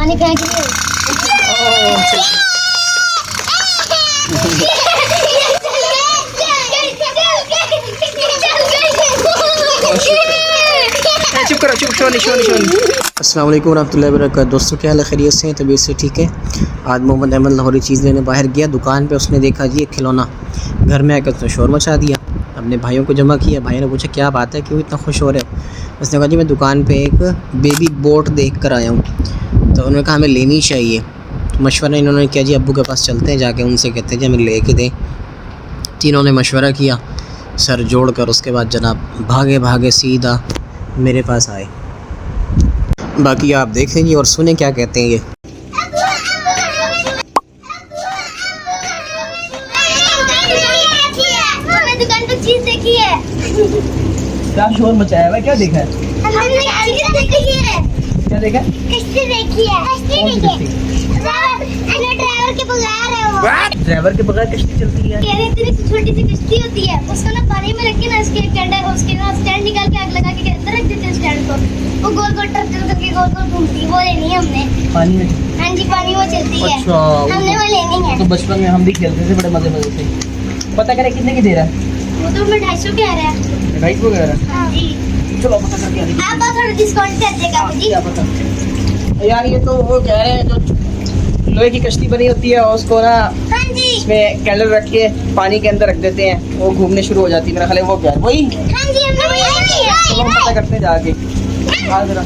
पानी फेंक रही है। चुप करो, चुप, शोनी शोनी शोनी। अस्सलाम वालेकुम रहमतुल्लाहि व बरकातहू। दोस्तों क्या हाल है, खैरियत से हैं, तबीयत से ठीक है। आज मोहम्मद अहमद लाहौरी चीज़ लेने बाहर गया दुकान पे। उसने देखा जी एक खिलौना, घर में आकर उसने शोर मचा दिया। अपने भाइयों को जमा किया। भाई ने पूछा क्या बात है, क्यों इतना खुश हो रहे हो। उसने कहा जी मैं दुकान पे एक बेबी बोट देख कर आया हूँ। तो उन्होंने कहा हमें लेनी चाहिए। तो मशवरा इन्होंने किया जी अब्बू के पास चलते हैं, जाके उनसे कहते हैं जी हमें ले के दें। तीनों ने मशवरा किया, सर जोड़ कर उसके बाद जनाब भागे भागे सीधा मेरे पास आए। बाकी आप देखेंगे और सुने क्या कहते हैं ये। दुकान पर चीज देखी है। क्या शोर मचाया हुआ है, क्या देखा है? हमने चीज देखी है। क्या देखा? कश्ती देखी है। कश्ती देखी है। ड्राइवर के बगैर है वो। ड्राइवर के बगैर कश्ती चलती है? कह रहे इतनी सी छोटी सी कश्ती होती है, उसको ना पानी में रख के ना उसके कैंडल उसके ना स्टैंड निकाल के आग लगा के अंदर रख देते हैं स्टैंड को। वो गोल गोल टर्टल करके गोल गोल घूमती है। वो लेनी है हमने। पानी में? हाँ जी, पानी में चलती है। अच्छा, हमने वो लेनी है। तो बचपन में हम भी खेलते थे बड़े मजे मजे से। पता करें कितने की दे रहा है? वो तो मैं 250 कह रहा है। 250 वगैरह? हाँ जी। चलो पता करके आते हैं। आप बहुत थोड़ा डिस्काउंट कर देगा मुझे। क्या पता यार, ये तो वो कह रहे हैं जो लोहे की कश्ती बनी होती है और उसको ना हाँ जी। इसमें कैंडल रख के पानी के अंदर रख देते हैं, वो घूमने शुरू हो जाती है। मेरा ख्याल है वो क्या है, वही। हाँ जी, हमने वही लेनी है। चलो हम पता करते हैं जाके। हाँ जरा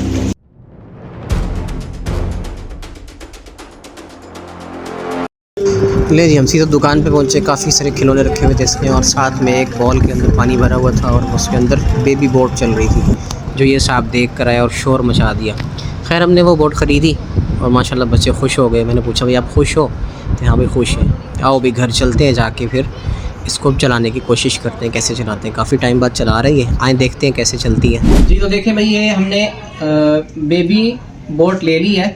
ले जी, हम सीधा दुकान पे पहुंचे। काफ़ी सारे खिलौने रखे हुए थे इसमें और साथ में एक बॉल के अंदर पानी भरा हुआ था और उसके अंदर बेबी बोट चल रही थी, जो ये साहब देख कर आया और शोर मचा दिया। खैर हमने वो बोट ख़रीदी और माशाल्लाह बच्चे खुश हो गए। मैंने पूछा भाई आप खुश हो? तो हाँ भाई खुश हैं। आओ भी घर चलते हैं, जाके फिर इसको चलाने की कोशिश करते हैं कैसे चलाते हैं। काफ़ी टाइम बाद चला रही है, आए देखते हैं कैसे चलती है। जी तो देखें भाई, ये हमने बेबी बोट ले ली है,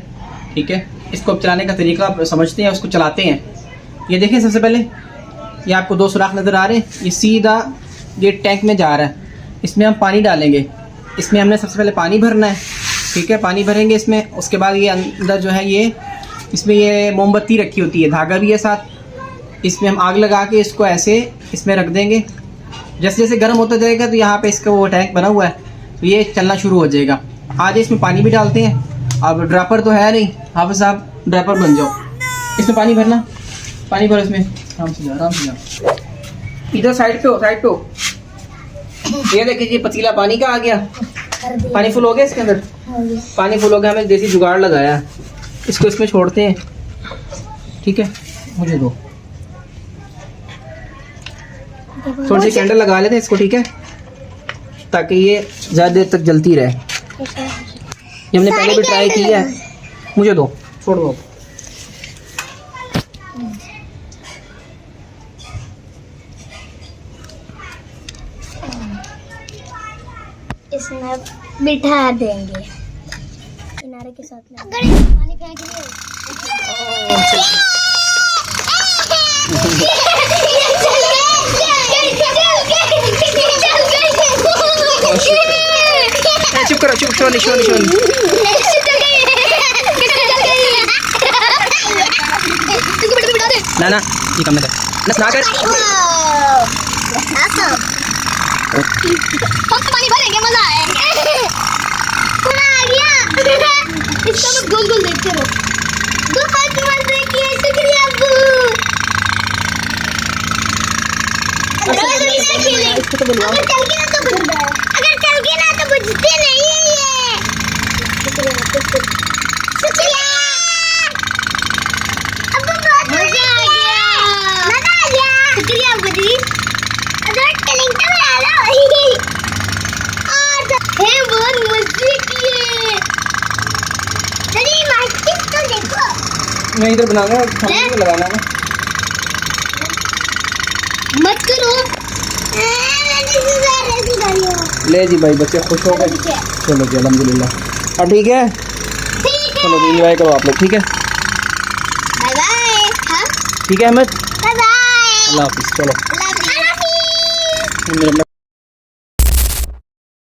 ठीक है। इसको अब चलाने का तरीका समझते हैं, उसको चलाते हैं। ये देखें सबसे पहले ये आपको 2 सुराख नज़र आ रहे हैं। ये सीधा ये टैंक में जा रहा है। इसमें हम पानी डालेंगे। इसमें हमने सबसे पहले पानी भरना है, ठीक है। पानी भरेंगे इसमें, उसके बाद ये अंदर जो है ये इसमें ये मोमबत्ती रखी होती है, धागा भी है साथ। इसमें हम आग लगा के इसको ऐसे इसमें रख देंगे। जैसे जैसे गर्म होता जाएगा तो यहाँ पे इसका वो टैंक बना हुआ है, तो ये चलना शुरू हो जाएगा। आज इसमें पानी भी डालते हैं। अब ड्रैपर तो है नहीं, हाफिज़ साहब ड्रैपर बन जाओ। इसमें पानी भरना, पानी भरो इसमें। आराम से जाओ, आराम से जाओ। इधर साइड पे हो, साइड पे हो। ये देखिए पतीला पानी का आ गया। पानी फुल हो गया इसके अंदर। पानी फुल हो गया, हमें देसी जुगाड़ लगाया। इसको इसमें छोड़ते हैं, ठीक है। मुझे दो थोड़ी सी कैंडल लगा लेते हैं इसको, ठीक है, ताकि ये ज़्यादा देर तक जलती रहे। ये हमने पहले भी ट्राई किया है। मुझे दो, छोड़ दो। इसमें बिठा देंगे किनारे के साथ में। पानी फेंक रही है। चुप करो, चुप, शोनी शोनी शोनी। ना ना ये कम कर ना कर। पानी भरेंगे, मजा आएगा। आ गया। इसको बस गोल गोल देखते रहो। बहुत मजे किए, शुक्रिया अब्बू। अगर चल गया ना तो बुझते नहीं है ये। शुक्रिया अब्बू, बहुत मजा आ गया। मजा आ गया। शुक्रिया अब्बू जी। अगर टैलेंट बना लो। है बहुत मजे किए। अरे माचिस तो देखो। मैं इधर बनाऊंगा, खाने में लगाना है। मत करो। ले जी भाई, बच्चे खुश हो गए। चलो जी अल्हम्दुलिल्लाह। और ठीक है, चलो जी एंजॉय करो आप लोग, ठीक है। Bye bye. हाँ ठीक है अहमद, बाय बाय। अल्लाह हाफिज़। चलो अल्लाह हाफिज़।